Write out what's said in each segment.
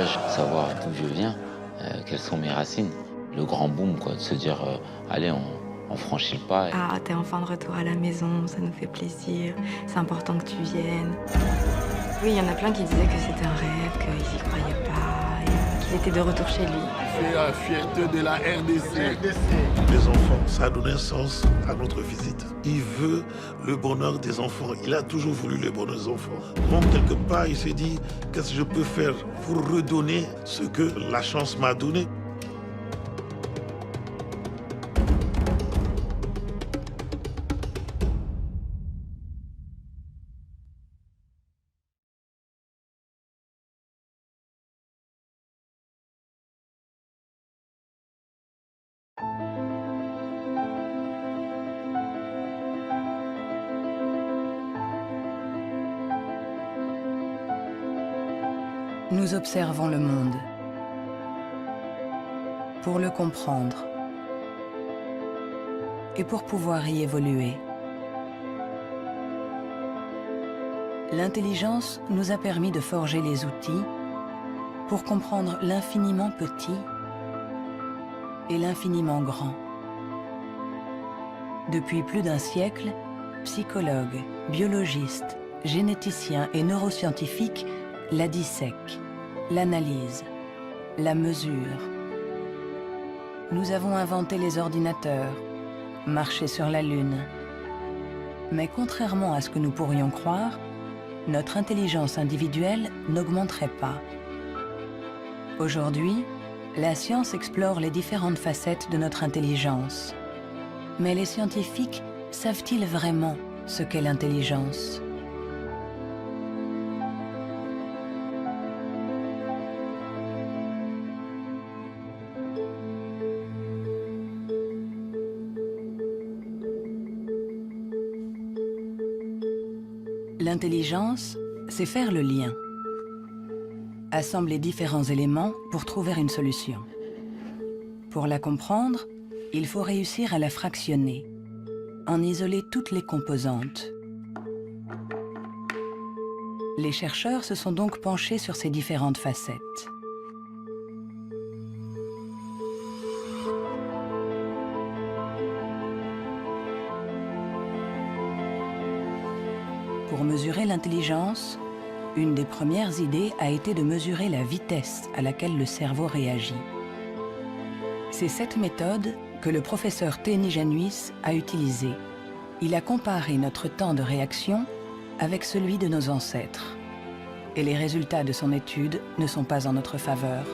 héritage, savoir d'où je viens, quelles sont mes racines. Le grand boom, quoi, de se dire, allez, on franchit le pas. Ah, t'es enfin de retour à la maison, ça nous fait plaisir, c'est important que tu viennes. Oui, il y en a plein qui disaient que c'était un rêve, qu'ils y croyaient pas, et qu'il était de retour chez lui. C'est la fierté de la RDC. Les enfants, ça a donné un sens à notre visite. Il veut le bonheur des enfants. Il a toujours voulu le bonheur des enfants. Donc, quelque part, il s'est dit, qu'est-ce que je peux faire pour redonner ce que la chance m'a donné? Nous observons le monde pour le comprendre et pour pouvoir y évoluer. L'intelligence nous a permis de forger les outils pour comprendre l'infiniment petit et l'infiniment grand. Depuis plus d'un siècle, psychologues, biologistes, généticiens et neuroscientifiques la dissèquent, l'analysent, la mesurent. Nous avons inventé les ordinateurs, marché sur la Lune. Mais contrairement à ce que nous pourrions croire, notre intelligence individuelle n'augmenterait pas. Aujourd'hui, la science explore les différentes facettes de notre intelligence. Mais les scientifiques savent-ils vraiment ce qu'est l'intelligence ? L'intelligence, c'est faire le lien. Assembler différents éléments pour trouver une solution. Pour la comprendre, il faut réussir à la fractionner, en isoler toutes les composantes. Les chercheurs se sont donc penchés sur ces différentes facettes. Pour mesurer l'intelligence, une des premières idées a été de mesurer la vitesse à laquelle le cerveau réagit. C'est cette méthode que le professeur Teni Januis a utilisée. Il a comparé notre temps de réaction avec celui de nos ancêtres. Et les résultats de son étude ne sont pas en notre faveur.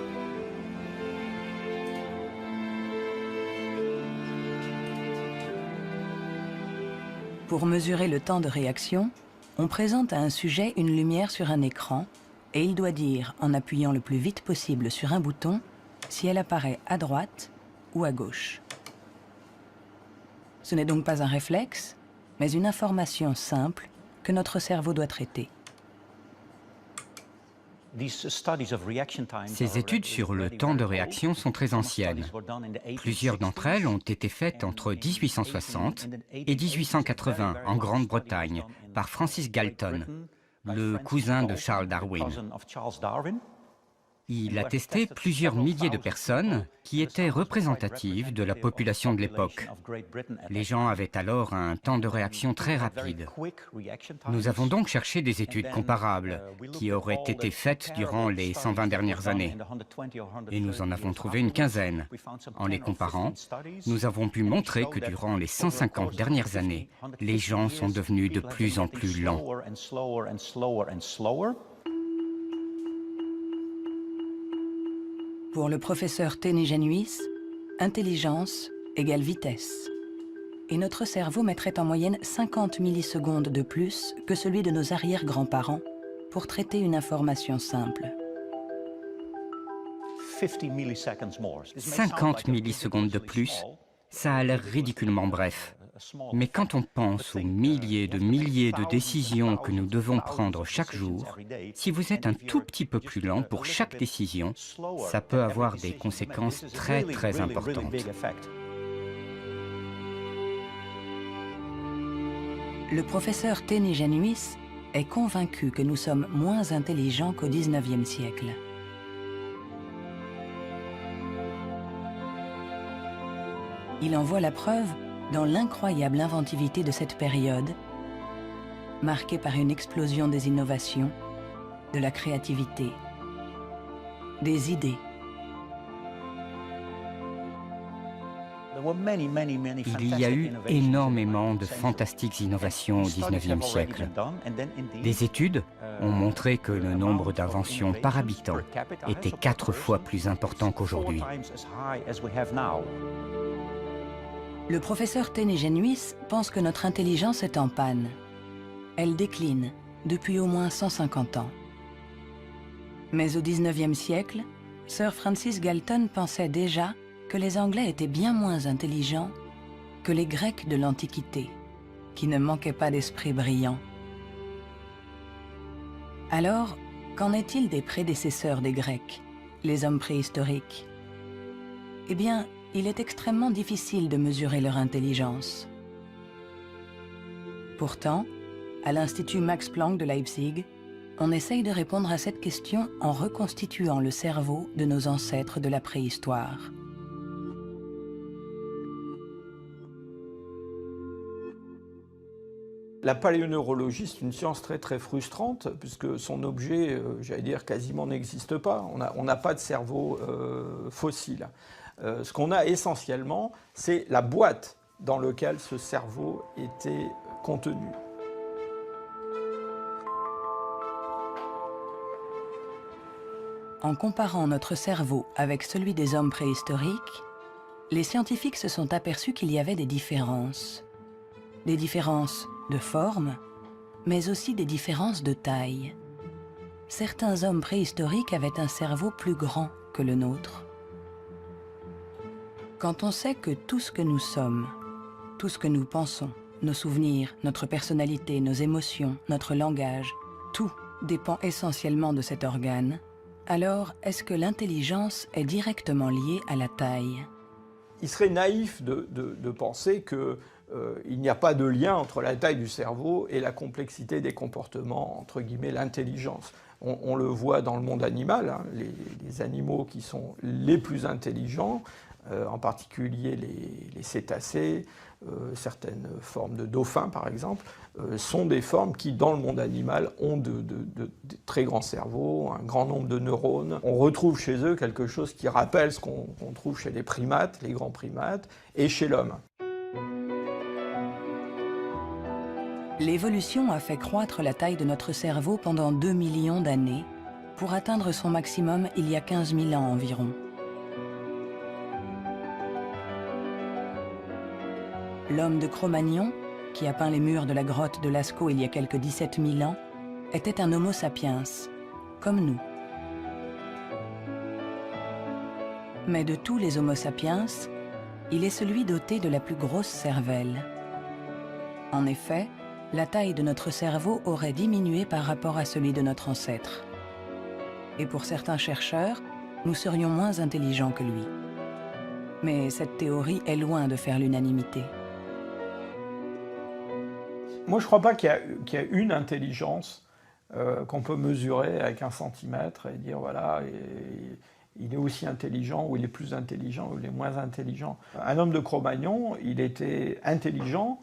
Pour mesurer le temps de réaction, on présente à un sujet une lumière sur un écran et il doit dire, en appuyant le plus vite possible sur un bouton, si elle apparaît à droite ou à gauche. Ce n'est donc pas un réflexe, mais une information simple que notre cerveau doit traiter. Ces études sur le temps de réaction sont très anciennes. Plusieurs d'entre elles ont été faites entre 1860 et 1880 en Grande-Bretagne par Francis Galton, le cousin de Charles Darwin. Il a testé plusieurs milliers de personnes qui étaient représentatives de la population de l'époque. Les gens avaient alors un temps de réaction très rapide. Nous avons donc cherché des études comparables qui auraient été faites durant les 120 dernières années. Et nous en avons trouvé une quinzaine. En les comparant, nous avons pu montrer que durant les 150 dernières années, les gens sont devenus de plus en plus lents. Pour le professeur Teni Januis, intelligence égale vitesse. Et notre cerveau mettrait en moyenne 50 millisecondes de plus que celui de nos arrière-grands-parents pour traiter une information simple. 50 millisecondes de plus, ça a l'air ridiculement bref. Mais quand on pense aux milliers de décisions que nous devons prendre chaque jour, si vous êtes un tout petit peu plus lent pour chaque décision, ça peut avoir des conséquences très importantes. Le professeur Teni Januis est convaincu que nous sommes moins intelligents qu'au XIXe siècle. Il en voit la preuve dans l'incroyable inventivité de cette période, marquée par une explosion des innovations, de la créativité, des idées. Il y a eu énormément de fantastiques innovations au XIXe siècle. Des études ont montré que le nombre d'inventions par habitant était 4 fois plus important qu'aujourd'hui. Le professeur Ténégenuis pense que notre intelligence est en panne. Elle décline depuis au moins 150 ans. Mais au XIXe siècle, Sir Francis Galton pensait déjà que les Anglais étaient bien moins intelligents que les Grecs de l'Antiquité, qui ne manquaient pas d'esprit brillant. Alors, qu'en est-il des prédécesseurs des Grecs, les hommes préhistoriques? Eh bien, il est extrêmement difficile de mesurer leur intelligence. Pourtant, à l'Institut Max Planck de Leipzig, on essaye de répondre à cette question en reconstituant le cerveau de nos ancêtres de la préhistoire. La paléoneurologie, c'est une science très frustrante, puisque son objet, j'allais dire, quasiment n'existe pas. On n'a pas de cerveau fossile. Ce qu'on a essentiellement, c'est la boîte dans laquelle ce cerveau était contenu. En comparant notre cerveau avec celui des hommes préhistoriques, les scientifiques se sont aperçus qu'il y avait des différences. Des différences de forme, mais aussi des différences de taille. Certains hommes préhistoriques avaient un cerveau plus grand que le nôtre. Quand on sait que tout ce que nous sommes, tout ce que nous pensons, nos souvenirs, notre personnalité, nos émotions, notre langage, tout dépend essentiellement de cet organe, alors est-ce que l'intelligence est directement liée à la taille? Il serait naïf de penser que il n'y a pas de lien entre la taille du cerveau et la complexité des comportements, entre guillemets, l'intelligence. On le voit dans le monde animal, hein, les animaux qui sont les plus intelligents, en particulier les cétacés, certaines formes de dauphins par exemple, sont des formes qui, dans le monde animal, ont de très grands cerveaux, un grand nombre de neurones. On retrouve chez eux quelque chose qui rappelle ce qu'on trouve chez les primates, les grands primates, et chez l'homme. L'évolution a fait croître la taille de notre cerveau pendant 2 millions d'années, pour atteindre son maximum il y a 15 000 ans environ. L'homme de Cro-Magnon, qui a peint les murs de la grotte de Lascaux il y a quelques 17 000 ans, était un Homo sapiens, comme nous. Mais de tous les Homo sapiens, il est celui doté de la plus grosse cervelle. En effet, la taille de notre cerveau aurait diminué par rapport à celui de notre ancêtre. Et pour certains chercheurs, nous serions moins intelligents que lui. Mais cette théorie est loin de faire l'unanimité. Moi, je ne crois pas qu'il y a une intelligence qu'on peut mesurer avec 1 centimètre et dire, voilà, il est aussi intelligent, ou il est plus intelligent, ou il est moins intelligent. Un homme de Cro-Magnon, il était intelligent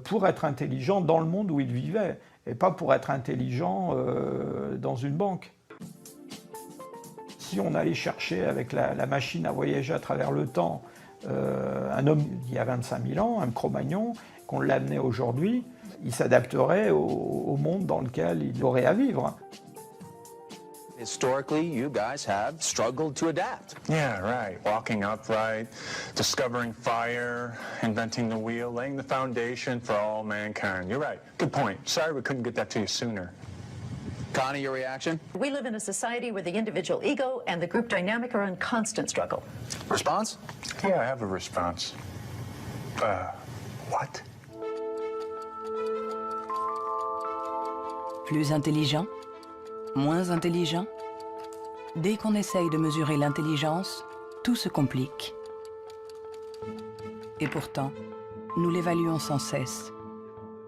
pour être intelligent dans le monde où il vivait, et pas pour être intelligent dans une banque. Si on allait chercher avec la machine à voyager à travers le temps un homme d'il y a 25 000 ans, un Cro-Magnon, qu'on l'amenait aujourd'hui, il s'adapterait au monde dans lequel il aurait à vivre. Historically, you guys have struggled to adapt. Yeah, right. Walking upright, discovering fire, inventing the wheel, laying the foundation for all mankind. You're right. Good point. Sorry we couldn't get that to you sooner. Connie, your reaction? We live in a society where the individual ego and the group dynamic are in constant struggle. Response? Yeah, I have a response. What? Plus intelligent? Moins intelligent? Dès qu'on essaye de mesurer l'intelligence, tout se complique. Et pourtant, nous l'évaluons sans cesse.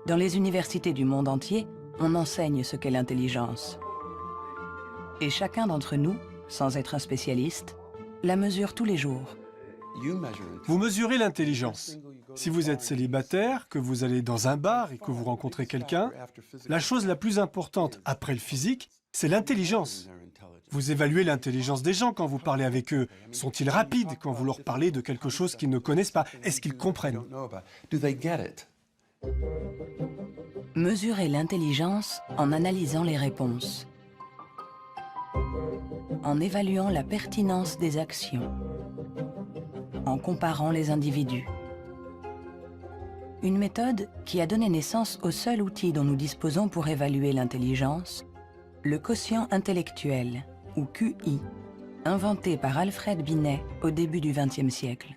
Dans les universités du monde entier, on enseigne ce qu'est l'intelligence. Et chacun d'entre nous, sans être un spécialiste, la mesure tous les jours, Vous mesurez l'intelligence. Si vous êtes célibataire, que vous allez dans un bar et que vous rencontrez quelqu'un, la chose la plus importante après le physique, c'est l'intelligence. Vous évaluez l'intelligence des gens quand vous parlez avec eux. Sont-ils rapides quand vous leur parlez de quelque chose qu'ils ne connaissent pas? Est-ce qu'ils comprennent? Mesurer l'intelligence en analysant les réponses, en évaluant la pertinence des actions, en comparant les individus. Une méthode qui a donné naissance au seul outil dont nous disposons pour évaluer l'intelligence, le quotient intellectuel, ou QI, inventé par Alfred Binet au début du XXe siècle.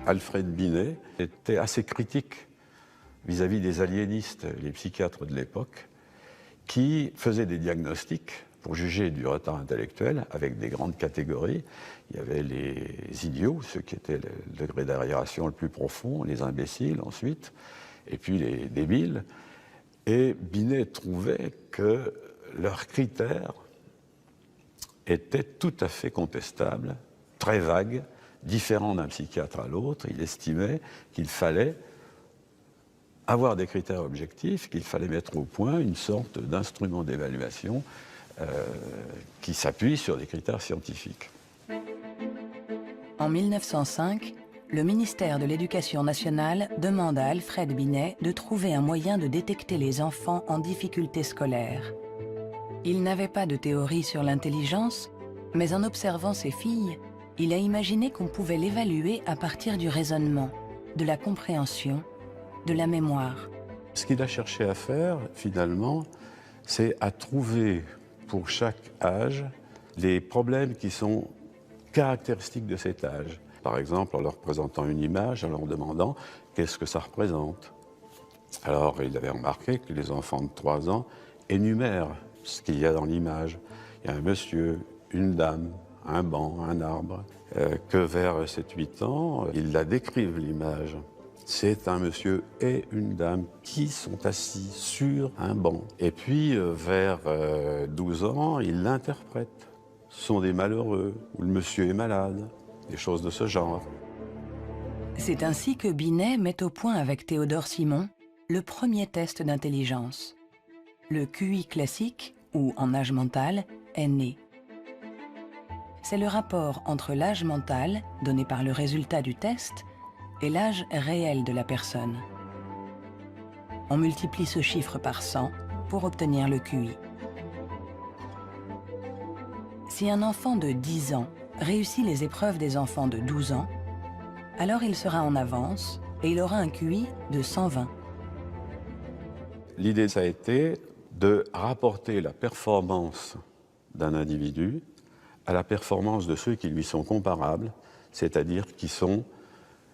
Alfred Binet était assez critique vis-à-vis des aliénistes, les psychiatres de l'époque, qui faisaient des diagnostics pour juger du retard intellectuel avec des grandes catégories. Il y avait les idiots, ceux qui étaient le degré d'arriération le plus profond, les imbéciles ensuite, et puis les débiles. Et Binet trouvait que leurs critères étaient tout à fait contestables, très vagues, différents d'un psychiatre à l'autre. Il estimait qu'il fallait avoir des critères objectifs, qu'il fallait mettre au point une sorte d'instrument d'évaluation qui s'appuie sur des critères scientifiques. En 1905, le ministère de l'Éducation nationale demande à Alfred Binet de trouver un moyen de détecter les enfants en difficulté scolaire. Il n'avait pas de théorie sur l'intelligence, mais en observant ses filles, il a imaginé qu'on pouvait l'évaluer à partir du raisonnement, de la compréhension, de la mémoire. Ce qu'il a cherché à faire, finalement, c'est à trouver pour chaque âge les problèmes qui sont caractéristiques de cet âge. Par exemple, en leur présentant une image, en leur demandant qu'est-ce que ça représente. Alors, il avait remarqué que les enfants de 3 ans énumèrent ce qu'il y a dans l'image. Il y a un monsieur, une dame, un banc, un arbre. Que vers 7-8 ans, ils la décrivent, l'image. C'est un monsieur et une dame qui sont assis sur un banc. Et puis, vers 12 ans, ils l'interprètent. Ce sont des malheureux, ou le monsieur est malade, des choses de ce genre. C'est ainsi que Binet met au point avec Théodore Simon le premier test d'intelligence. Le QI classique, ou en âge mental, est né. C'est le rapport entre l'âge mental, donné par le résultat du test, et l'âge réel de la personne. On multiplie ce chiffre par 100 pour obtenir le QI. Si un enfant de 10 ans réussit les épreuves des enfants de 12 ans, alors il sera en avance et il aura un QI de 120. L'idée, ça a été de rapporter la performance d'un individu à la performance de ceux qui lui sont comparables, c'est-à-dire qui sont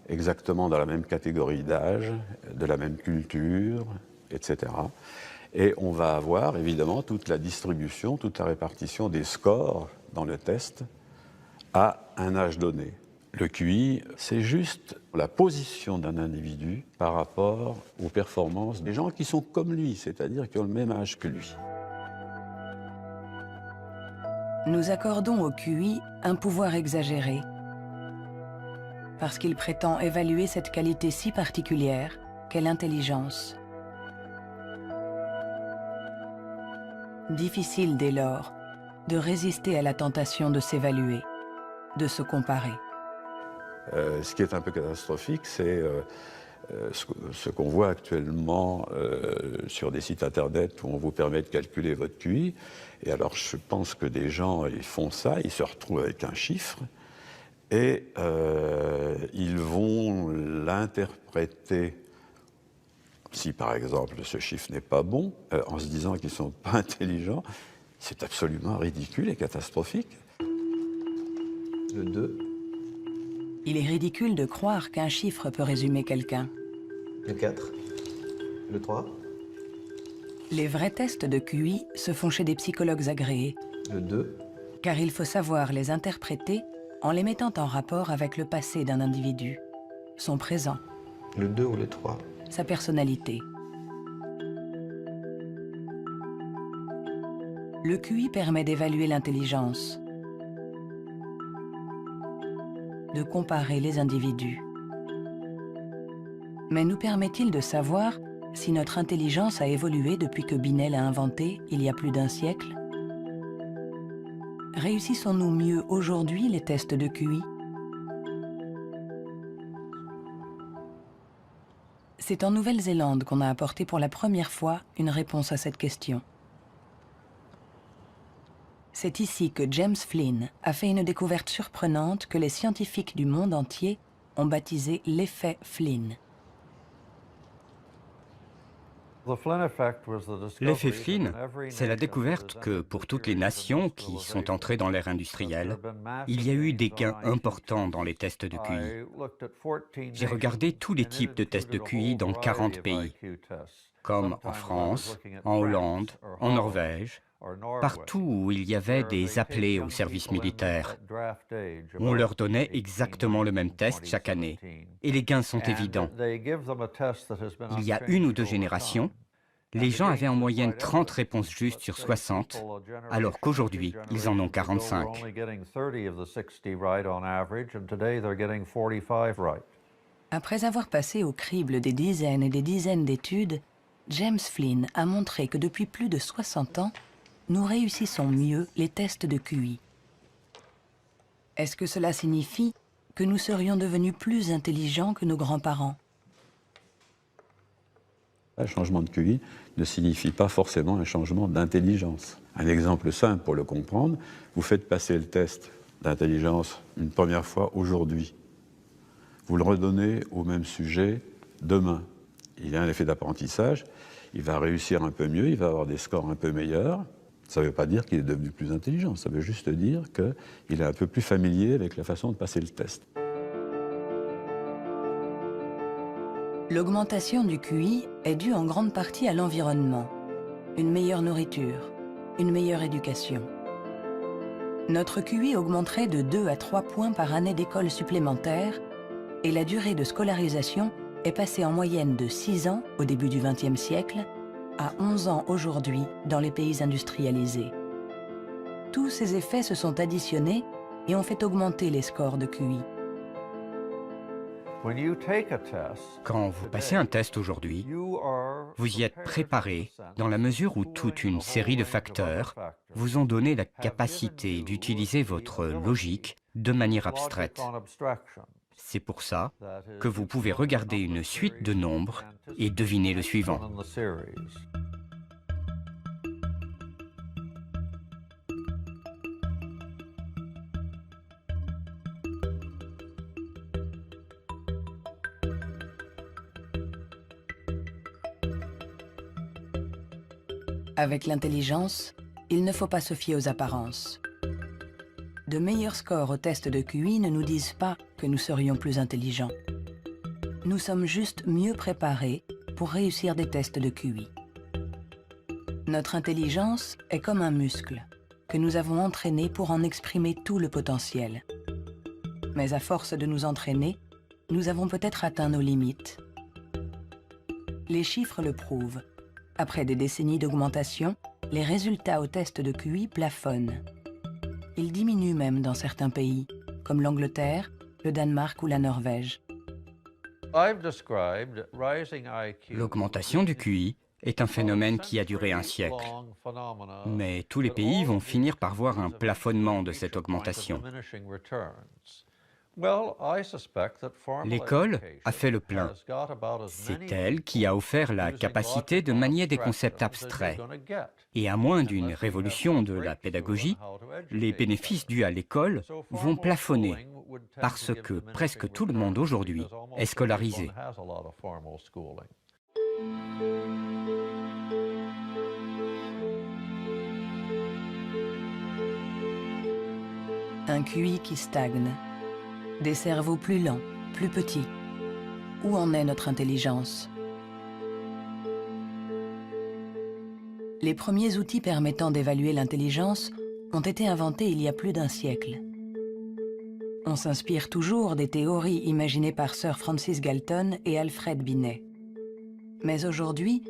exactement dans la même catégorie d'âge, de la même culture, etc. Et on va avoir évidemment toute la distribution, toute la répartition des scores dans le test à un âge donné. Le QI, c'est juste la position d'un individu par rapport aux performances des gens qui sont comme lui, c'est-à-dire qui ont le même âge que lui. Nous accordons au QI un pouvoir exagéré, parce qu'il prétend évaluer cette qualité si particulière qu'est l'intelligence. Difficile dès lors de résister à la tentation de s'évaluer, de se comparer. Ce qui est un peu catastrophique, c'est ce qu'on voit actuellement sur des sites internet où on vous permet de calculer votre QI. Et alors je pense que des gens, ils font ça, ils se retrouvent avec un chiffre et ils vont l'interpréter, si par exemple ce chiffre n'est pas bon, en se disant qu'ils ne sont pas intelligents. C'est absolument ridicule et catastrophique. Le 2. Il est ridicule de croire qu'un chiffre peut résumer quelqu'un. Le 4. Le 3. Les vrais tests de QI se font chez des psychologues agréés. Le 2. Car il faut savoir les interpréter en les mettant en rapport avec le passé d'un individu, son présent. Le 2 ou le 3. Sa personnalité. Le QI permet d'évaluer l'intelligence. de comparer les individus. Mais nous permet-il de savoir si notre intelligence a évolué depuis que Binet l'a inventé il y a plus d'un siècle? Réussissons-nous mieux aujourd'hui les tests de QI? C'est en Nouvelle-Zélande qu'on a apporté pour la première fois une réponse à cette question. C'est ici que James Flynn a fait une découverte surprenante que les scientifiques du monde entier ont baptisé l'effet Flynn. L'effet Flynn, c'est la découverte que pour toutes les nations qui sont entrées dans l'ère industrielle, il y a eu des gains importants dans les tests de QI. J'ai regardé tous les types de tests de QI dans 40 pays, comme en France, en Hollande, en Norvège, partout où il y avait des appelés au service militaire. On leur donnait exactement le même test chaque année, et les gains sont évidents. Il y a 1 ou 2 générations, les gens avaient en moyenne 30 réponses justes sur 60, alors qu'aujourd'hui, ils en ont 45. Après avoir passé au crible des dizaines et des dizaines d'études, James Flynn a montré que depuis plus de 60 ans, nous réussissons mieux les tests de QI. Est-ce que cela signifie que nous serions devenus plus intelligents que nos grands-parents? Un changement de QI ne signifie pas forcément un changement d'intelligence. Un exemple simple pour le comprendre, vous faites passer le test d'intelligence une première fois aujourd'hui. Vous le redonnez au même sujet demain. Il y a un effet d'apprentissage, il va réussir un peu mieux, il va avoir des scores un peu meilleurs. Ça ne veut pas dire qu'il est devenu plus intelligent, ça veut juste dire qu'il est un peu plus familier avec la façon de passer le test. L'augmentation du QI est due en grande partie à l'environnement, une meilleure nourriture, une meilleure éducation. Notre QI augmenterait de 2 à 3 points par année d'école supplémentaire et la durée de scolarisation est passée en moyenne de 6 ans au début du XXe siècle à 11 ans aujourd'hui dans les pays industrialisés. Tous ces effets se sont additionnés et ont fait augmenter les scores de QI. Quand vous passez un test aujourd'hui, vous y êtes préparé dans la mesure où toute une série de facteurs vous ont donné la capacité d'utiliser votre logique de manière abstraite. C'est pour ça que vous pouvez regarder une suite de nombres et deviner le suivant. Avec l'intelligence, il ne faut pas se fier aux apparences. De meilleurs scores au test de QI ne nous disent pas que nous serions plus intelligents. Nous sommes juste mieux préparés pour réussir des tests de QI. Notre intelligence est comme un muscle que nous avons entraîné pour en exprimer tout le potentiel. Mais à force de nous entraîner, nous avons peut-être atteint nos limites. Les chiffres le prouvent. Après des décennies d'augmentation, les résultats au test de QI plafonnent. Ils diminuent même dans certains pays, comme l'Angleterre, le Danemark ou la Norvège. L'augmentation du QI est un phénomène qui a duré un siècle. Mais tous les pays vont finir par voir un plafonnement de cette augmentation. L'école a fait le plein. C'est elle qui a offert la capacité de manier des concepts abstraits. Et à moins d'une révolution de la pédagogie, les bénéfices dus à l'école vont plafonner parce que presque tout le monde aujourd'hui est scolarisé. Un QI qui stagne. Des cerveaux plus lents, plus petits. Où en est notre intelligence? Les premiers outils permettant d'évaluer l'intelligence ont été inventés il y a plus d'un siècle. On s'inspire toujours des théories imaginées par Sir Francis Galton et Alfred Binet. Mais aujourd'hui,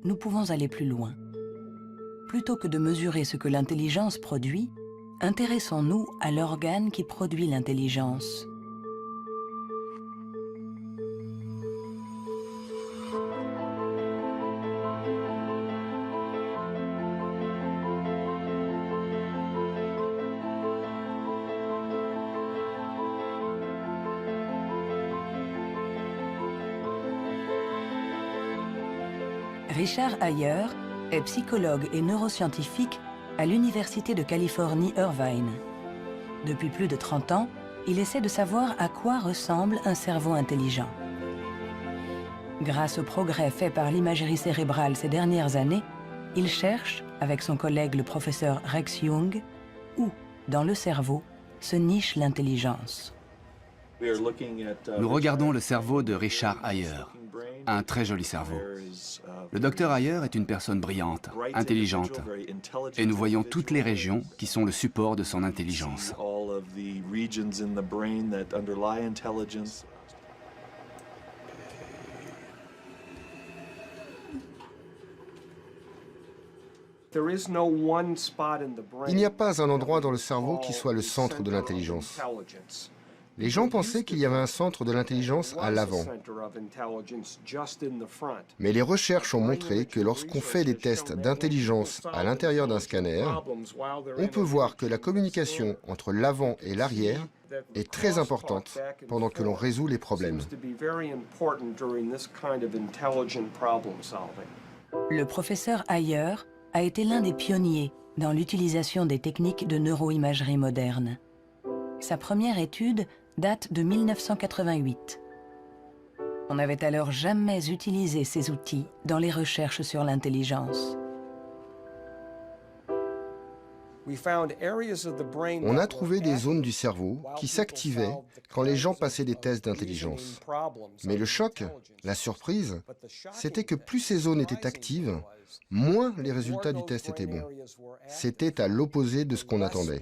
nous pouvons aller plus loin. Plutôt que de mesurer ce que l'intelligence produit, intéressons-nous à l'organe qui produit l'intelligence, Richard Ayer est psychologue et neuroscientifique à l'Université de Californie, Irvine. Depuis plus de 30 ans, il essaie de savoir à quoi ressemble un cerveau intelligent. Grâce aux progrès faits par l'imagerie cérébrale ces dernières années, il cherche, avec son collègue le professeur Rex Jung, où, dans le cerveau, se niche l'intelligence. Nous regardons le cerveau de Richard Ayer, un très joli cerveau. Le docteur Ayer est une personne brillante, intelligente, et nous voyons toutes les régions qui sont le support de son intelligence. Il n'y a pas un endroit dans le cerveau qui soit le centre de l'intelligence. Les gens pensaient qu'il y avait un centre de l'intelligence à l'avant. Mais les recherches ont montré que lorsqu'on fait des tests d'intelligence à l'intérieur d'un scanner, on peut voir que la communication entre l'avant et l'arrière est très importante pendant que l'on résout les problèmes. Le professeur Ayer a été l'un des pionniers dans l'utilisation des techniques de neuroimagerie moderne. Sa première étude date de 1988. On n'avait alors jamais utilisé ces outils dans les recherches sur l'intelligence. On a trouvé des zones du cerveau qui s'activaient quand les gens passaient des tests d'intelligence. Mais le choc, la surprise, c'était que plus ces zones étaient actives, moins les résultats du test étaient bons. C'était à l'opposé de ce qu'on attendait.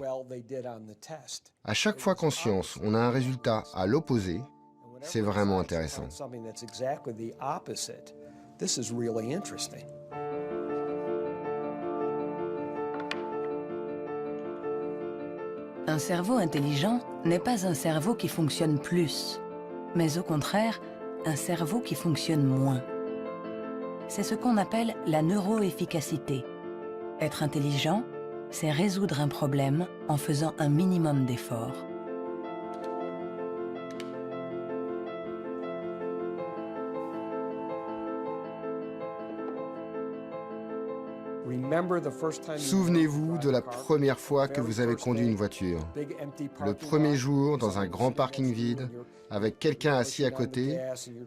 À chaque fois qu'en science, on a un résultat à l'opposé, c'est vraiment intéressant. Un cerveau intelligent n'est pas un cerveau qui fonctionne plus, mais au contraire, un cerveau qui fonctionne moins. C'est ce qu'on appelle la neuroefficacité. Être intelligent, c'est résoudre un problème en faisant un minimum d'efforts. Souvenez-vous de la première fois que vous avez conduit une voiture. Le premier jour, dans un grand parking vide, avec quelqu'un assis à côté,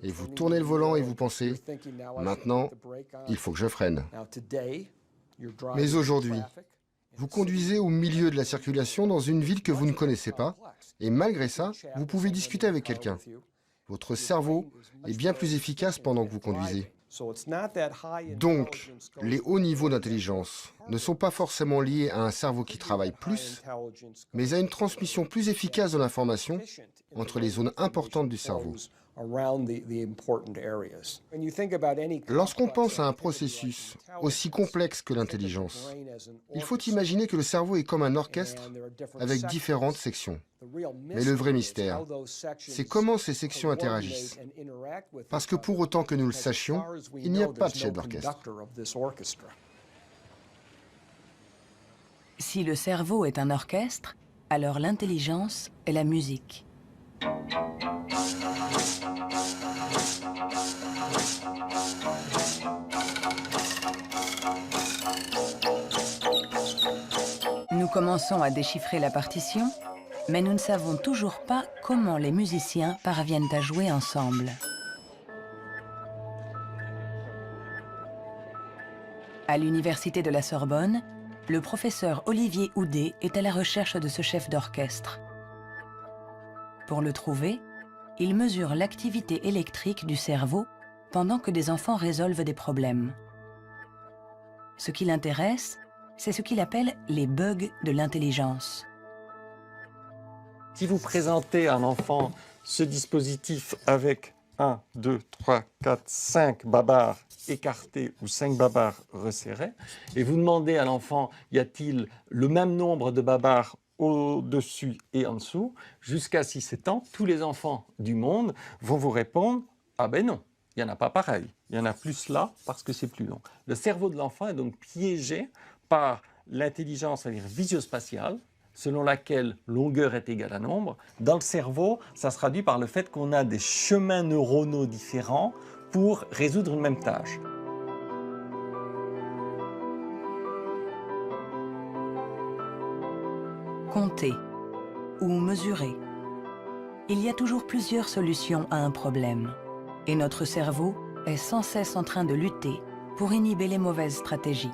et vous tournez le volant et vous pensez « Maintenant, il faut que je freine ». Mais aujourd'hui, vous conduisez au milieu de la circulation dans une ville que vous ne connaissez pas, et malgré ça, vous pouvez discuter avec quelqu'un. Votre cerveau est bien plus efficace pendant que vous conduisez. Donc, les hauts niveaux d'intelligence ne sont pas forcément liés à un cerveau qui travaille plus, mais à une transmission plus efficace de l'information entre les zones importantes du cerveau. Lorsqu'on pense à un processus aussi complexe que l'intelligence, il faut imaginer que le cerveau est comme un orchestre avec différentes sections. Mais le vrai mystère, c'est comment ces sections interagissent. Parce que pour autant que nous le sachions, il n'y a pas de chef d'orchestre. Si le cerveau est un orchestre, alors l'intelligence est la musique. Nous commençons à déchiffrer la partition, mais nous ne savons toujours pas comment les musiciens parviennent à jouer ensemble. À l'université de la Sorbonne, le professeur Olivier Houdet est à la recherche de ce chef d'orchestre. Pour le trouver, il mesure l'activité électrique du cerveau pendant que des enfants résolvent des problèmes. Ce qui l'intéresse, c'est ce qu'il appelle les bugs de l'intelligence. Si vous présentez à un enfant ce dispositif avec 1, 2, 3, 4, 5 babards écartés ou 5 babards resserrés, et vous demandez à l'enfant, y a-t-il le même nombre de babards au-dessus et en dessous, jusqu'à 6-7 ans, tous les enfants du monde vont vous répondre « Ah ben non, il n'y en a pas pareil, il y en a plus là parce que c'est plus long ». Le cerveau de l'enfant est donc piégé par l'intelligence, c'est-à-dire visio-spatiale, selon laquelle longueur est égale à nombre. Dans le cerveau, ça se traduit par le fait qu'on a des chemins neuronaux différents pour résoudre une même tâche. compter ou mesurer. Il y a toujours plusieurs solutions à un problème. Et notre cerveau est sans cesse en train de lutter pour inhiber les mauvaises stratégies.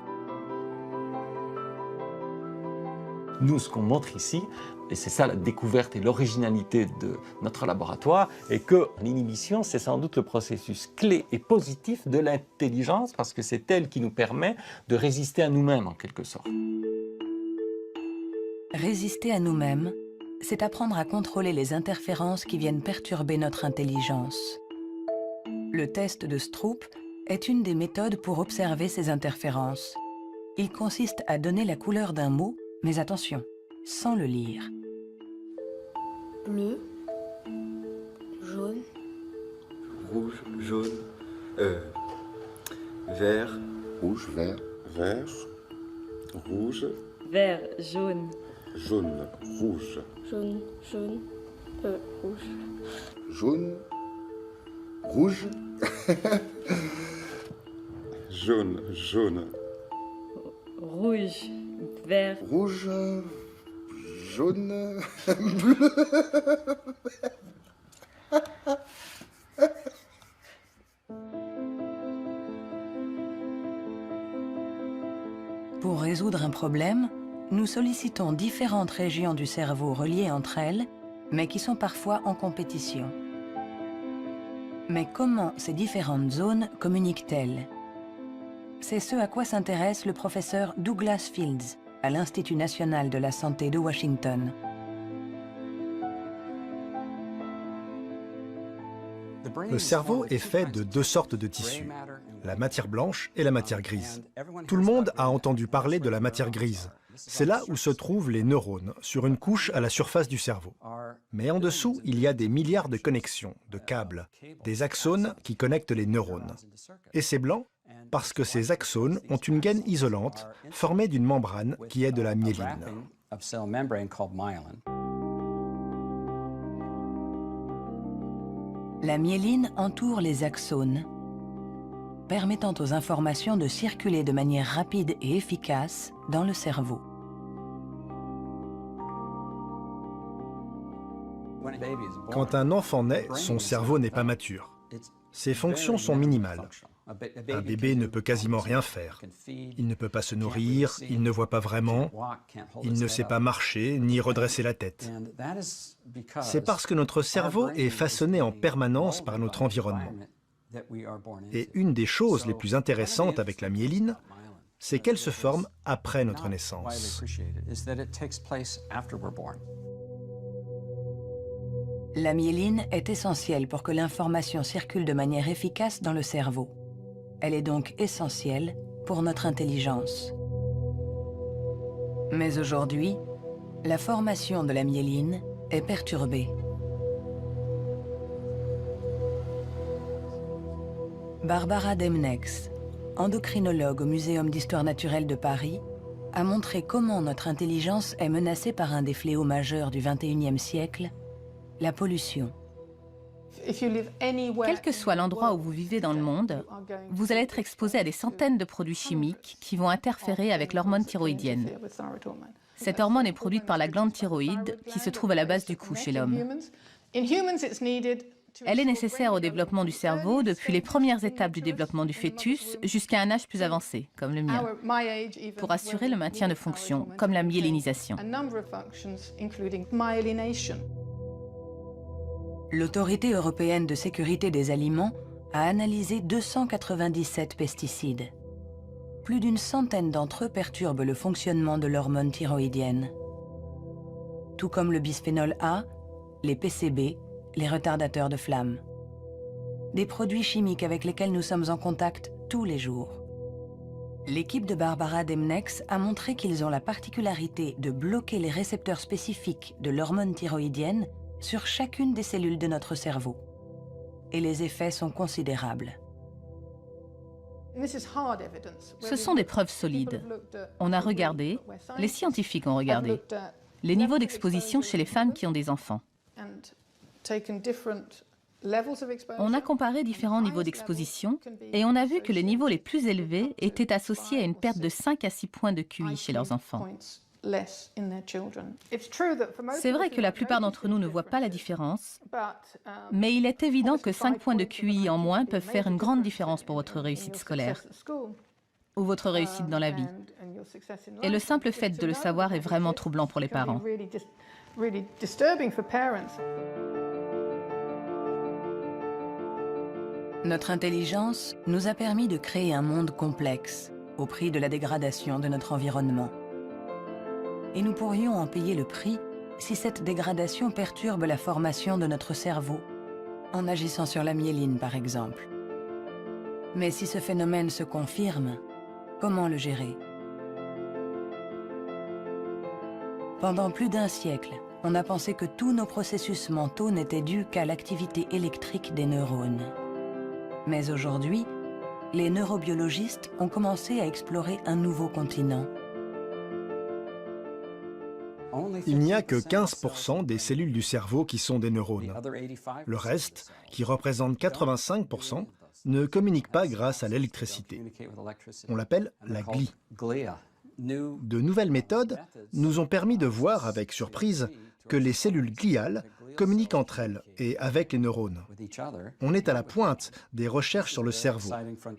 Nous, ce qu'on montre ici, et c'est ça la découverte et l'originalité de notre laboratoire, est que l'inhibition, c'est sans doute le processus clé et positif de l'intelligence, parce que c'est elle qui nous permet de résister à nous-mêmes, en quelque sorte. Résister à nous-mêmes, c'est apprendre à contrôler les interférences qui viennent perturber notre intelligence. Le test de Stroop est une des méthodes pour observer ces interférences. Il consiste à donner la couleur d'un mot, mais attention, sans le lire. Bleu, jaune, rouge, jaune, vert, rouge, vert, vert, rouge, vert, jaune, jaune, rouge, jaune, jaune, rouge, jaune, rouge, jaune, jaune, rouge, vert, rouge, jaune, bleu. Pour résoudre un problème, nous sollicitons différentes régions du cerveau reliées entre elles, mais qui sont parfois en compétition. Mais comment ces différentes zones communiquent-elles? C'est ce à quoi s'intéresse le professeur Douglas Fields à l'Institut national de la santé de Washington. Le cerveau est fait de deux sortes de tissus, la matière blanche et la matière grise. Tout le monde a entendu parler de la matière grise. C'est là où se trouvent les neurones, sur une couche à la surface du cerveau. Mais en dessous, il y a des milliards de connexions, de câbles, des axones qui connectent les neurones. Et c'est blanc parce que ces axones ont une gaine isolante formée d'une membrane qui est de la myéline. La myéline entoure les axones, permettant aux informations de circuler de manière rapide et efficace dans le cerveau. Quand un enfant naît, son cerveau n'est pas mature. Ses fonctions sont minimales. Un bébé ne peut quasiment rien faire. Il ne peut pas se nourrir, il ne voit pas vraiment, il ne sait pas marcher ni redresser la tête. C'est parce que notre cerveau est façonné en permanence par notre environnement. Et une des choses les plus intéressantes avec la myéline, c'est qu'elle se forme après notre naissance. La myéline est essentielle pour que l'information circule de manière efficace dans le cerveau. Elle est donc essentielle pour notre intelligence. Mais aujourd'hui, la formation de la myéline est perturbée. Barbara Demnex, endocrinologue au Muséum d'histoire naturelle de Paris, a montré comment notre intelligence est menacée par un des fléaux majeurs du XXIe siècle, la pollution. Quel que soit l'endroit où vous vivez dans le monde, vous allez être exposé à des centaines de produits chimiques qui vont interférer avec l'hormone thyroïdienne. Cette hormone est produite par la glande thyroïde qui se trouve à la base du cou chez l'homme. Elle est nécessaire au développement du cerveau depuis les premières étapes du développement du fœtus jusqu'à un âge plus avancé, comme le mien, pour assurer le maintien de fonctions, comme la myélinisation. L'Autorité européenne de sécurité des aliments a analysé 297 pesticides. Plus d'une centaine d'entre eux perturbent le fonctionnement de l'hormone thyroïdienne. Tout comme le bisphénol A, les PCB, les retardateurs de flamme. Des produits chimiques avec lesquels nous sommes en contact tous les jours. L'équipe de Barbara Demnex a montré qu'ils ont la particularité de bloquer les récepteurs spécifiques de l'hormone thyroïdienne sur chacune des cellules de notre cerveau. Et les effets sont considérables. Ce sont des preuves solides. On a regardé, les scientifiques ont regardé, les niveaux d'exposition chez les femmes qui ont des enfants. On a comparé différents niveaux d'exposition et on a vu que les niveaux les plus élevés étaient associés à une perte de 5 à 6 points de QI chez leurs enfants. C'est vrai que la plupart d'entre nous ne voient pas la différence, mais il est évident que 5 points de QI en moins peuvent faire une grande différence pour votre réussite scolaire ou votre réussite dans la vie. Et le simple fait de le savoir est vraiment troublant pour les parents. Notre intelligence nous a permis de créer un monde complexe au prix de la dégradation de notre environnement. Et nous pourrions en payer le prix si cette dégradation perturbe la formation de notre cerveau, en agissant sur la myéline par exemple. Mais si ce phénomène se confirme, comment le gérer? Pendant plus d'1 siècle, on a pensé que tous nos processus mentaux n'étaient dus qu'à l'activité électrique des neurones. Mais aujourd'hui, les neurobiologistes ont commencé à explorer un nouveau continent. Il n'y a que 15% des cellules du cerveau qui sont des neurones. Le reste, qui représente 85%, ne communique pas grâce à l'électricité. On l'appelle la glie. De nouvelles méthodes nous ont permis de voir avec surprise que les cellules gliales communiquent entre elles et avec les neurones. On est à la pointe des recherches sur le cerveau,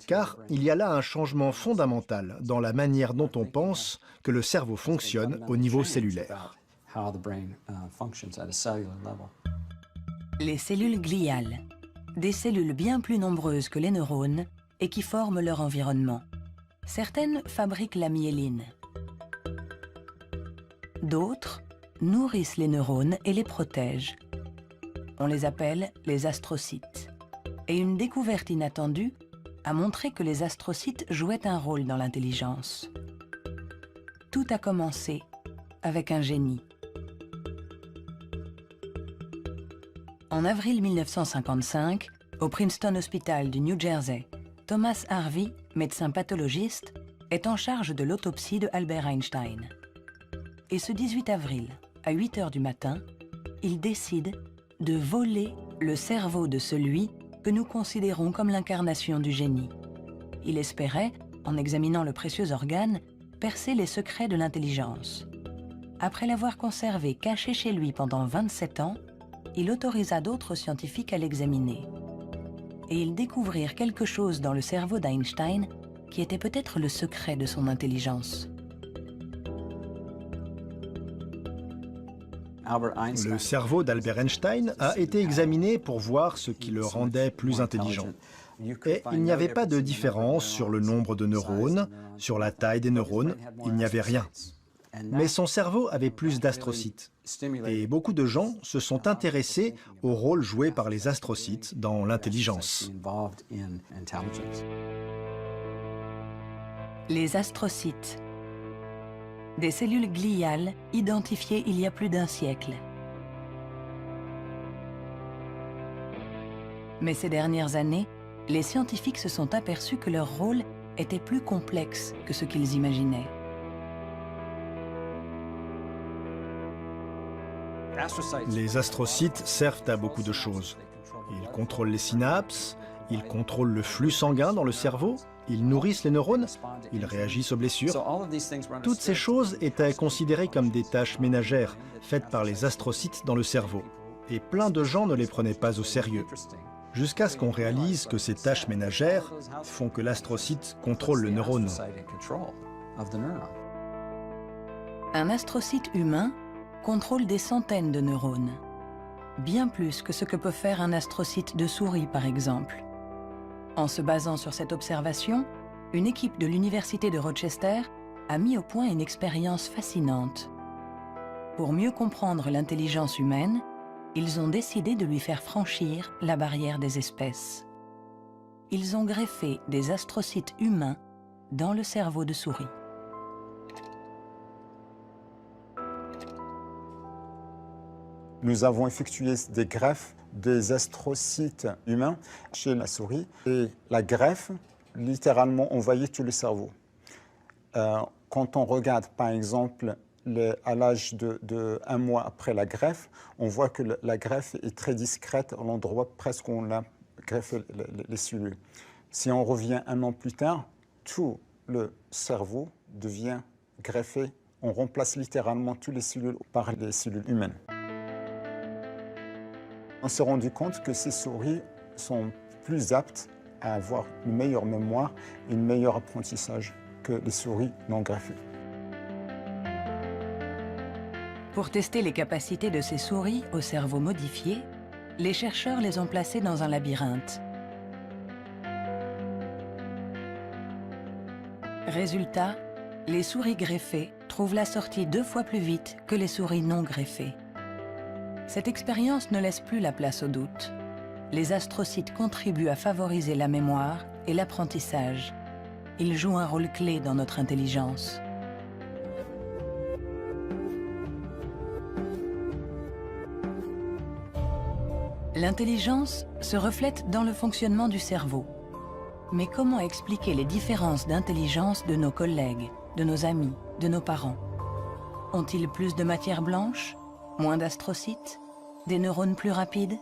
car il y a là un changement fondamental dans la manière dont on pense que le cerveau fonctionne au niveau cellulaire. Les cellules gliales, des cellules bien plus nombreuses que les neurones et qui forment leur environnement. Certaines fabriquent la myéline. D'autres nourrissent les neurones et les protègent. On les appelle les astrocytes. Et une découverte inattendue a montré que les astrocytes jouaient un rôle dans l'intelligence. Tout a commencé avec un génie. En avril 1955, au Princeton Hospital du New Jersey, Thomas Harvey, médecin pathologiste, est en charge de l'autopsie de Albert Einstein. Et ce 18 avril, à 8 h du matin, il décide de voler le cerveau de celui que nous considérons comme l'incarnation du génie. Il espérait, en examinant le précieux organe, percer les secrets de l'intelligence. Après l'avoir conservé caché chez lui pendant 27 ans, il autorisa d'autres scientifiques à l'examiner. Et ils découvrirent quelque chose dans le cerveau d'Einstein qui était peut-être le secret de son intelligence. Le cerveau d'Albert Einstein a été examiné pour voir ce qui le rendait plus intelligent. Et il n'y avait pas de différence sur le nombre de neurones, sur la taille des neurones, il n'y avait rien. Mais son cerveau avait plus d'astrocytes. Et beaucoup de gens se sont intéressés au rôle joué par les astrocytes dans l'intelligence. Les astrocytes. Des cellules gliales identifiées il y a plus d'1 siècle. Mais ces dernières années, les scientifiques se sont aperçus que leur rôle était plus complexe que ce qu'ils imaginaient. Les astrocytes servent à beaucoup de choses. Ils contrôlent les synapses, ils contrôlent le flux sanguin dans le cerveau, ils nourrissent les neurones, ils réagissent aux blessures. Toutes ces choses étaient considérées comme des tâches ménagères faites par les astrocytes dans le cerveau. Et plein de gens ne les prenaient pas au sérieux. Jusqu'à ce qu'on réalise que ces tâches ménagères font que l'astrocyte contrôle le neurone. Un astrocyte humain contrôle des centaines de neurones. Bien plus que ce que peut faire un astrocyte de souris, par exemple. En se basant sur cette observation, une équipe de l'Université de Rochester a mis au point une expérience fascinante. Pour mieux comprendre l'intelligence humaine, ils ont décidé de lui faire franchir la barrière des espèces. Ils ont greffé des astrocytes humains dans le cerveau de souris. Nous avons effectué des greffes des astrocytes humains chez la souris et la greffe, littéralement, envahit tout le cerveau. Quand on regarde, par exemple, à l'âge de 1 mois après la greffe, on voit que la greffe est très discrète à l'endroit presque où on a greffé les cellules. Si on revient 1 an plus tard, tout le cerveau devient greffé On remplace littéralement toutes les cellules par les cellules humaines. On s'est rendu compte que ces souris sont plus aptes à avoir une meilleure mémoire et un meilleur apprentissage que les souris non greffées. Pour tester les capacités de ces souris au cerveau modifié, les chercheurs les ont placées dans un labyrinthe. Résultat, les souris greffées trouvent la sortie 2 fois plus vite que les souris non greffées. Cette expérience ne laisse plus la place au doute. Les astrocytes contribuent à favoriser la mémoire et l'apprentissage. Ils jouent un rôle clé dans notre intelligence. L'intelligence se reflète dans le fonctionnement du cerveau. Mais comment expliquer les différences d'intelligence de nos collègues, de nos amis, de nos parents? Ont-ils plus de matière blanche, moins d'astrocytes, des neurones plus rapides?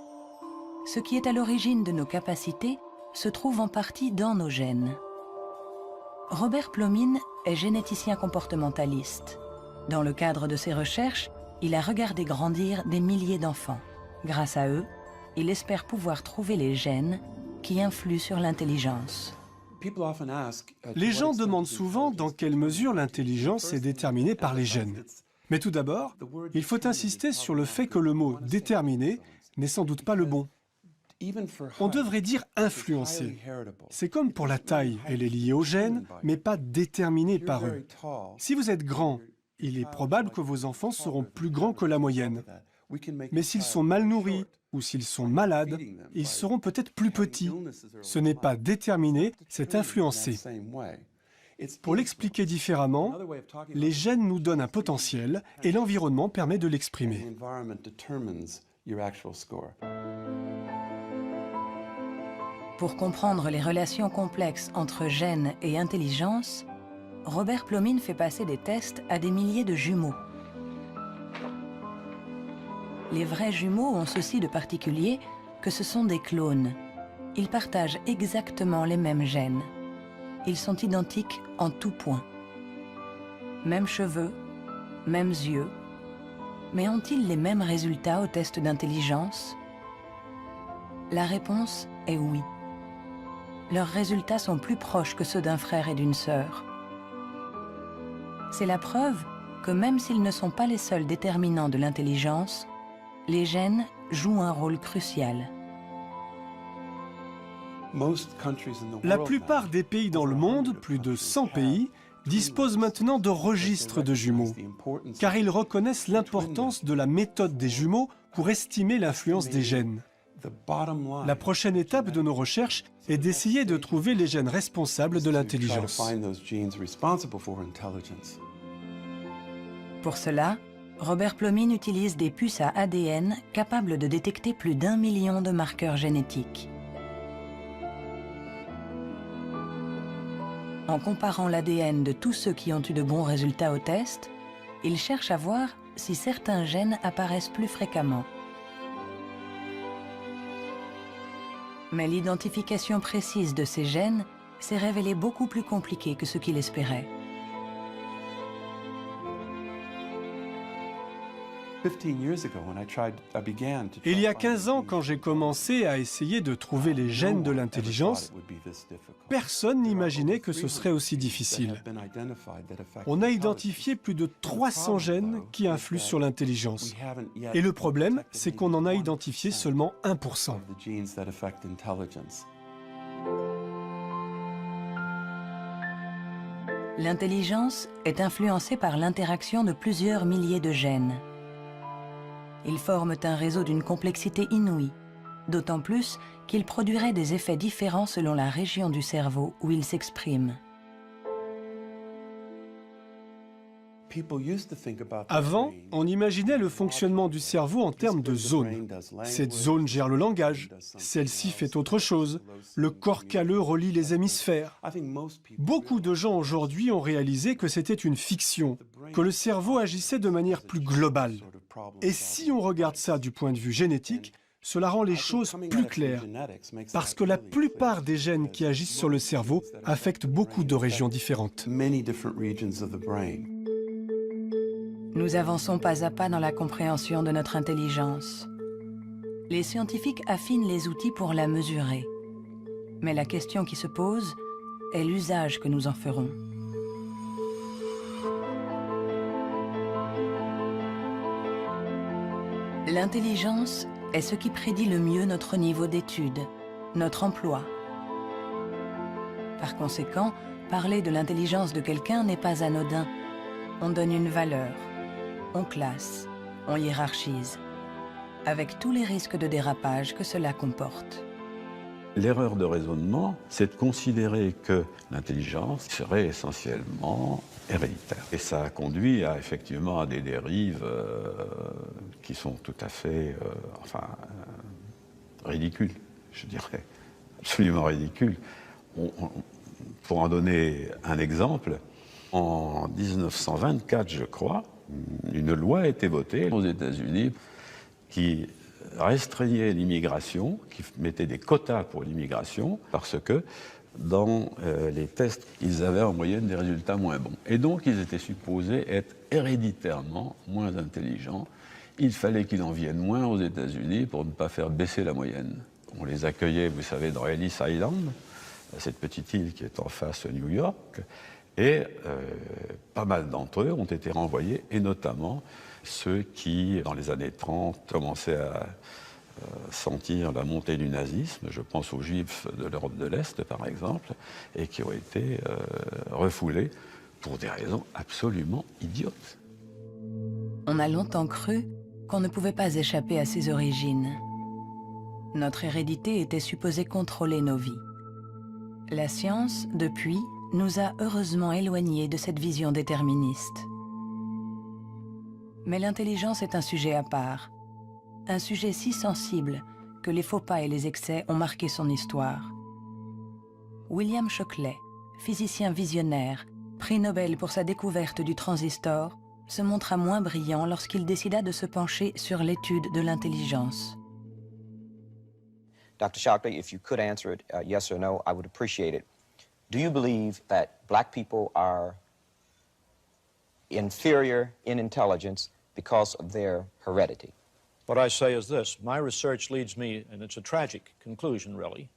Ce qui est à l'origine de nos capacités se trouve en partie dans nos gènes. Robert Plomine est généticien comportementaliste. Dans le cadre de ses recherches, il a regardé grandir des milliers d'enfants. Grâce à eux, il espère pouvoir trouver les gènes qui influent sur l'intelligence. Les gens demandent souvent dans quelle mesure l'intelligence est déterminée par les gènes. Mais tout d'abord, il faut insister sur le fait que le mot « déterminé » n'est sans doute pas le bon. On devrait dire « influencé ». C'est comme pour la taille, elle est liée aux gènes, mais pas déterminée par eux. Si vous êtes grand, il est probable que vos enfants seront plus grands que la moyenne. Mais s'ils sont mal nourris ou s'ils sont malades, ils seront peut-être plus petits. Ce n'est pas déterminé, c'est influencé. Pour l'expliquer différemment, les gènes nous donnent un potentiel et l'environnement permet de l'exprimer. Pour comprendre les relations complexes entre gènes et intelligence, Robert Plomine fait passer des tests à des milliers de jumeaux. Les vrais jumeaux ont ceci de particulier que ce sont des clones. Ils partagent exactement les mêmes gènes. Ils sont identiques en tout point. Mêmes cheveux, mêmes yeux. Mais ont-ils les mêmes résultats au test d'intelligence? La réponse est oui. Leurs résultats sont plus proches que ceux d'un frère et d'une sœur. C'est la preuve que même s'ils ne sont pas les seuls déterminants de l'intelligence, les gènes jouent un rôle crucial. La plupart des pays dans le monde, plus de 100 pays, disposent maintenant de registres de jumeaux, car ils reconnaissent l'importance de la méthode des jumeaux pour estimer l'influence des gènes. La prochaine étape de nos recherches est d'essayer de trouver les gènes responsables de l'intelligence. Pour cela, Robert Plomine utilise des puces à ADN capables de détecter plus d'1 million de marqueurs génétiques. En comparant l'ADN de tous ceux qui ont eu de bons résultats au test, il cherche à voir si certains gènes apparaissent plus fréquemment. Mais l'identification précise de ces gènes s'est révélée beaucoup plus compliquée que ce qu'il espérait. Il y a 15 ans, quand j'ai commencé à essayer de trouver les gènes de l'intelligence, personne n'imaginait que ce serait aussi difficile. On a identifié plus de 300 gènes qui influent sur l'intelligence. Et le problème, c'est qu'on en a identifié seulement 1%. L'intelligence est influencée par l'interaction de plusieurs milliers de gènes. Ils forment un réseau d'une complexité inouïe, d'autant plus qu'ils produiraient des effets différents selon la région du cerveau où ils s'expriment. Avant, on imaginait le fonctionnement du cerveau en termes de zones. Cette zone gère le langage, celle-ci fait autre chose. Le corps calleux relie les hémisphères. Beaucoup de gens aujourd'hui ont réalisé que c'était une fiction, que le cerveau agissait de manière plus globale. Et si on regarde ça du point de vue génétique, cela rend les choses plus claires, parce que la plupart des gènes qui agissent sur le cerveau affectent beaucoup de régions différentes. Nous avançons pas à pas dans la compréhension de notre intelligence. Les scientifiques affinent les outils pour la mesurer. Mais la question qui se pose est l'usage que nous en ferons. L'intelligence est ce qui prédit le mieux notre niveau d'étude, notre emploi. Par conséquent, parler de l'intelligence de quelqu'un n'est pas anodin. On donne une valeur, on classe, on hiérarchise, avec tous les risques de dérapage que cela comporte. L'erreur de raisonnement, c'est de considérer que l'intelligence serait essentiellement héréditaire. Et ça a conduit effectivement à des dérives qui sont tout à fait ridicules, je dirais, absolument ridicules. Pour en donner un exemple, en 1924, je crois, une loi a été votée aux États-Unis qui restreignait l'immigration, qui mettait des quotas pour l'immigration, parce que dans les tests, ils avaient en moyenne des résultats moins bons. Et donc, ils étaient supposés être héréditairement moins intelligents. Il fallait qu'ils en viennent moins aux États-Unis pour ne pas faire baisser la moyenne. On les accueillait, vous savez, dans Ellis Island, cette petite île qui est en face de New York, et pas mal d'entre eux ont été renvoyés, et notamment ceux qui, dans les années 30, commençaient à sentir la montée du nazisme, je pense aux Juifs de l'Europe de l'Est, par exemple, et qui ont été refoulés pour des raisons absolument idiotes. On a longtemps cru qu'on ne pouvait pas échapper à ses origines. Notre hérédité était supposée contrôler nos vies. La science, depuis, nous a heureusement éloignés de cette vision déterministe. Mais l'intelligence est un sujet à part, un sujet si sensible que les faux pas et les excès ont marqué son histoire. William Shockley, physicien visionnaire, prix Nobel pour sa découverte du transistor, se montra moins brillant lorsqu'il décida de se pencher sur l'étude de l'intelligence. Dr. Shockley, if you could answer it yes or no, I would appreciate it. Do you believe that black people are inferior in intelligence because of their heredity? What I say is this. My research leads me, and it's a tragic conclusion, really,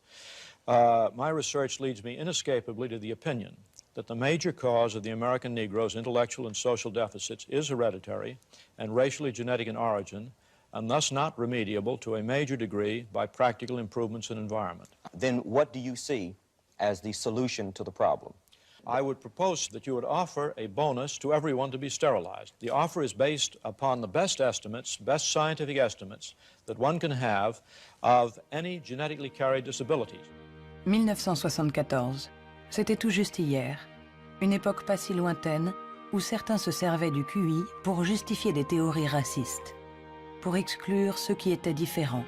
my research leads me inescapably to the opinion that the major cause of the American Negro's intellectual and social deficits is hereditary and racially genetic in origin, and thus not remediable to a major degree by practical improvements in environment. Then what do you see as the solution to the problem? I would propose that you would offer a bonus to everyone to be sterilized. The offer is based upon the best estimates, best scientific estimates that one can have of any genetically carried disabilities. 1974, c'était tout juste hier, une époque pas si lointaine où certains se servaient du QI pour justifier des théories racistes, pour exclure ceux qui étaient différents.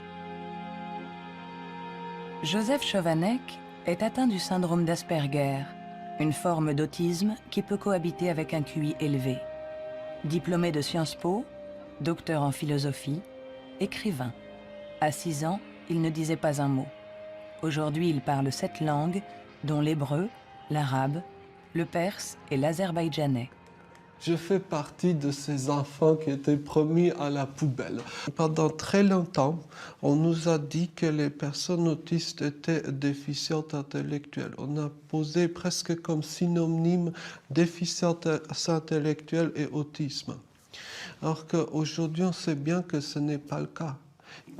Joseph Chovanec est atteint du syndrome d'Asperger, une forme d'autisme qui peut cohabiter avec un QI élevé. Diplômé de Sciences Po, docteur en philosophie, écrivain. À 6 ans, il ne disait pas un mot. Aujourd'hui, il parle 7 langues, dont l'hébreu, l'arabe, le perse et l'azerbaïdjanais. Je fais partie de ces enfants qui étaient promis à la poubelle. Pendant très longtemps, on nous a dit que les personnes autistes étaient déficientes intellectuelles. On a posé presque comme synonyme déficience intellectuelle et autisme. Alors qu'aujourd'hui, on sait bien que ce n'est pas le cas.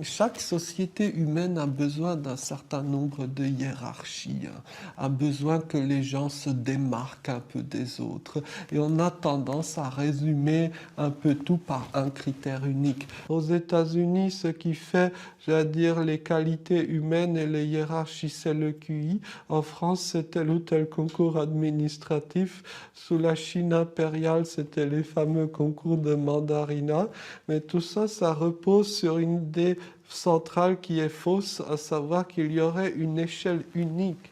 Chaque société humaine a besoin d'un certain nombre de hiérarchies, a besoin que les gens se démarquent un peu des autres. Et on a tendance à résumer un peu tout par un critère unique. Aux États-Unis, ce qui fait, j'allais dire, les qualités humaines et les hiérarchies, c'est le QI. En France, c'est tel ou tel concours administratif. Sous la Chine impériale, c'était les fameux concours de mandarinat. Mais tout ça, ça repose sur une idée centrale qui est fausse, à savoir qu'il y aurait une échelle unique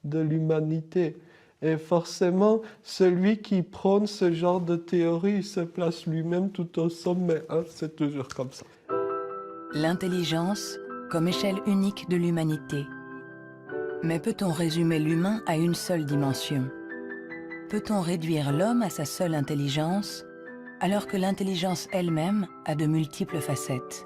de l'humanité. Et forcément, celui qui prône ce genre de théorie se place lui-même tout au sommet. C'est toujours comme ça. L'intelligence comme échelle unique de l'humanité. Mais peut-on résumer l'humain à une seule dimension? Peut-on réduire l'homme à sa seule intelligence? alors que l'intelligence elle-même a de multiples facettes.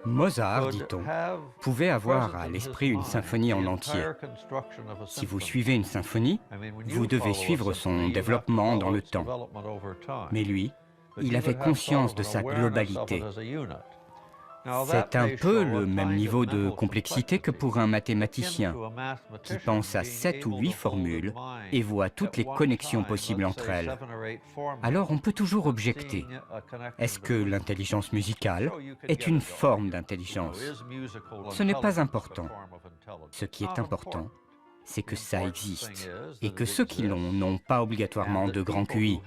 Mozart, dit-on, pouvait avoir à l'esprit une symphonie en entier. Si vous suivez une symphonie, vous devez suivre son développement dans le temps. Mais lui, il avait conscience de sa globalité. C'est un peu le même niveau de complexité que pour un mathématicien qui pense à 7 ou 8 formules et voit toutes les connexions possibles entre elles. Alors on peut toujours objecter. Est-ce que l'intelligence musicale est une forme d'intelligence? Ce n'est pas important. Ce qui est important, c'est que ça existe et que ceux qui l'ont n'ont pas obligatoirement de grand QI.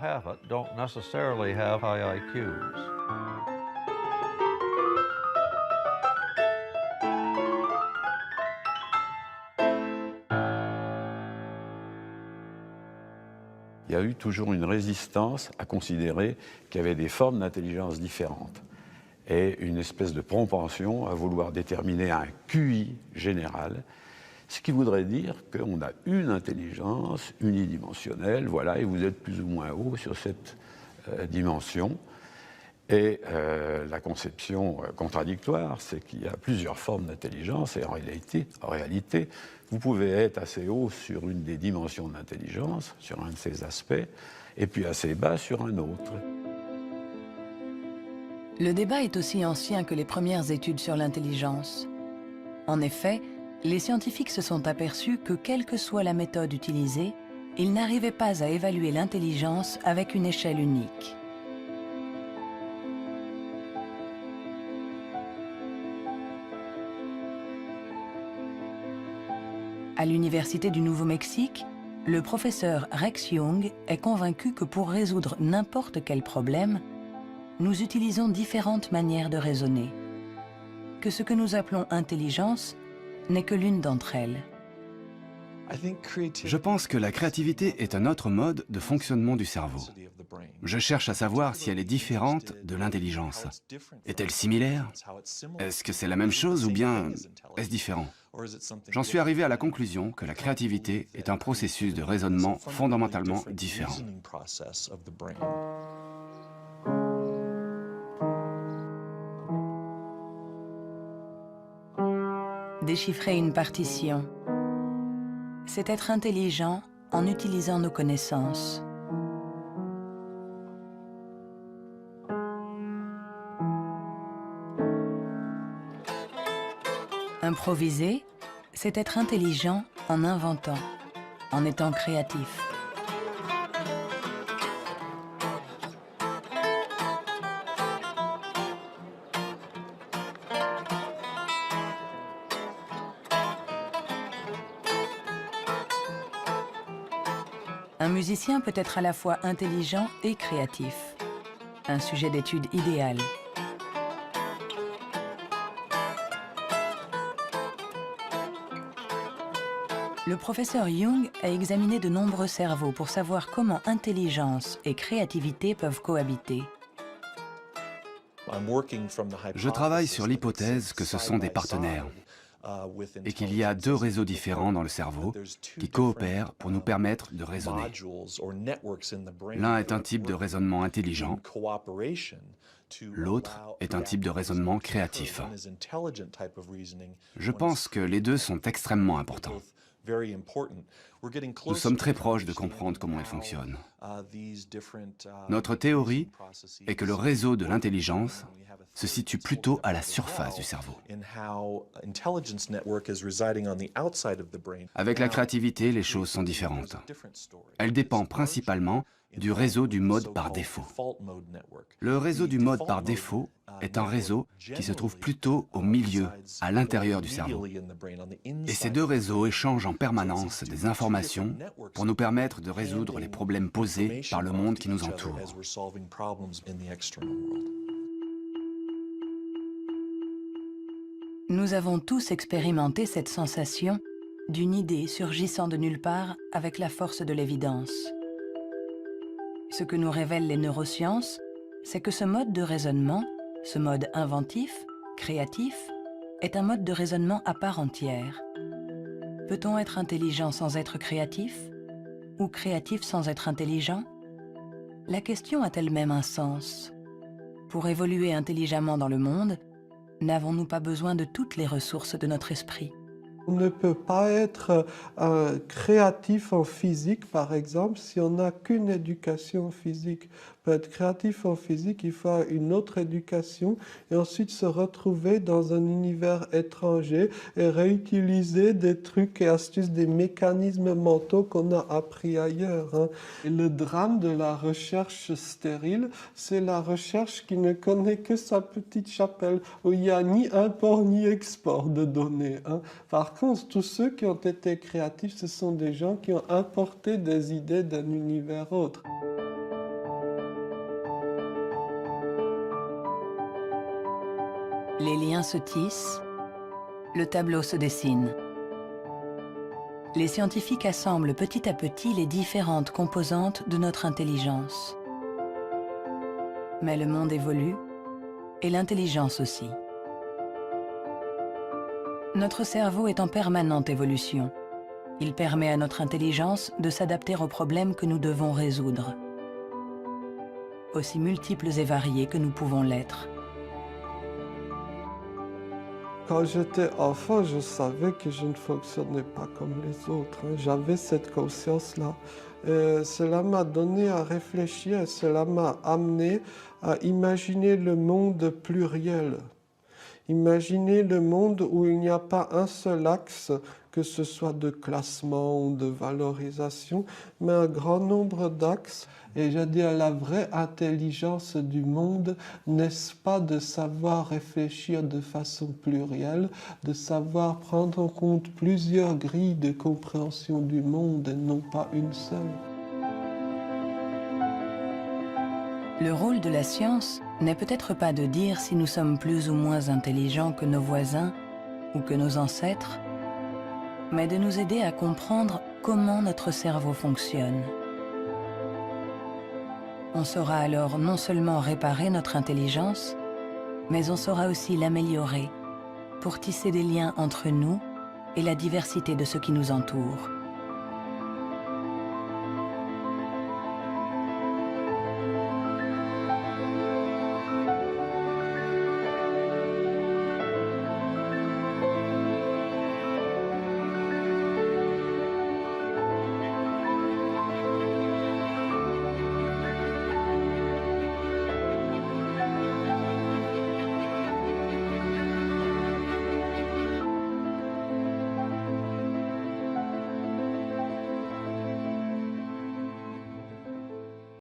Il y a eu toujours une résistance à considérer qu'il y avait des formes d'intelligence différentes et une espèce de propension à vouloir déterminer un QI général, ce qui voudrait dire qu'on a une intelligence unidimensionnelle, voilà, et vous êtes plus ou moins haut sur cette dimension. Et la conception contradictoire, c'est qu'il y a plusieurs formes d'intelligence et en réalité, vous pouvez être assez haut sur une des dimensions de l'intelligence, sur un de ces aspects, et puis assez bas sur un autre. Le débat est aussi ancien que les premières études sur l'intelligence. En effet, les scientifiques se sont aperçus que quelle que soit la méthode utilisée, ils n'arrivaient pas à évaluer l'intelligence avec une échelle unique. À l'Université du Nouveau-Mexique, le professeur Rex Jung est convaincu que pour résoudre n'importe quel problème, nous utilisons différentes manières de raisonner, que ce que nous appelons intelligence n'est que l'une d'entre elles. Je pense que la créativité est un autre mode de fonctionnement du cerveau. Je cherche à savoir si elle est différente de l'intelligence. Est-elle similaire? Est-ce que c'est la même chose ou bien est-ce différent? J'en suis arrivé à la conclusion que la créativité est un processus de raisonnement fondamentalement différent. Déchiffrer une partition, c'est être intelligent en utilisant nos connaissances. Improviser, c'est être intelligent en inventant, en étant créatif. Un musicien peut être à la fois intelligent et créatif. Un sujet d'étude idéal. Le professeur Jung a examiné de nombreux cerveaux pour savoir comment intelligence et créativité peuvent cohabiter. Je travaille sur l'hypothèse que ce sont des partenaires et qu'il y a deux réseaux différents dans le cerveau qui coopèrent pour nous permettre de raisonner. L'un est un type de raisonnement intelligent, l'autre est un type de raisonnement créatif. Je pense que les deux sont extrêmement importants. Nous sommes très proches de comprendre comment elles fonctionnent. Notre théorie est que le réseau de l'intelligence se situe plutôt à la surface du cerveau. Avec la créativité, les choses sont différentes. Elle dépend principalement du réseau du mode par défaut. Le réseau du mode par défaut est un réseau qui se trouve plutôt au milieu, à l'intérieur du cerveau. Et ces deux réseaux échangent en permanence des informations pour nous permettre de résoudre les problèmes posés par le monde qui nous entoure. Nous avons tous expérimenté cette sensation d'une idée surgissant de nulle part avec la force de l'évidence. Ce que nous révèlent les neurosciences, c'est que ce mode de raisonnement, ce mode inventif, créatif, est un mode de raisonnement à part entière. Peut-on être intelligent sans être créatif? Ou créatif sans être intelligent? La question a elle-même un sens. Pour évoluer intelligemment dans le monde, n'avons-nous pas besoin de toutes les ressources de notre esprit? On ne peut pas être créatif en physique, par exemple, si on n'a qu'une éducation physique. Pour être créatif en physique, il faut une autre éducation et ensuite se retrouver dans un univers étranger et réutiliser des trucs et astuces, des mécanismes mentaux qu'on a appris ailleurs, hein. Et le drame de la recherche stérile, c'est la recherche qui ne connaît que sa petite chapelle, où il n'y a ni import ni export de données, hein. Par contre, tous ceux qui ont été créatifs, ce sont des gens qui ont importé des idées d'un univers autre. Les liens se tissent, le tableau se dessine. Les scientifiques assemblent petit à petit les différentes composantes de notre intelligence. Mais le monde évolue, et l'intelligence aussi. Notre cerveau est en permanente évolution. Il permet à notre intelligence de s'adapter aux problèmes que nous devons résoudre, aussi multiples et variés que nous pouvons l'être. Quand j'étais enfant, je savais que je ne fonctionnais pas comme les autres, hein. J'avais cette conscience-là. Cela m'a donné à réfléchir, cela m'a amené à imaginer le monde pluriel. Imaginez le monde où il n'y a pas un seul axe, que ce soit de classement ou de valorisation, mais un grand nombre d'axes. Et je dis, la vraie intelligence du monde, n'est-ce pas de savoir réfléchir de façon plurielle, de savoir prendre en compte plusieurs grilles de compréhension du monde et non pas une seule. Le rôle de la science n'est peut-être pas de dire si nous sommes plus ou moins intelligents que nos voisins ou que nos ancêtres, mais de nous aider à comprendre comment notre cerveau fonctionne. On saura alors non seulement réparer notre intelligence, mais on saura aussi l'améliorer pour tisser des liens entre nous et la diversité de ce qui nous entoure.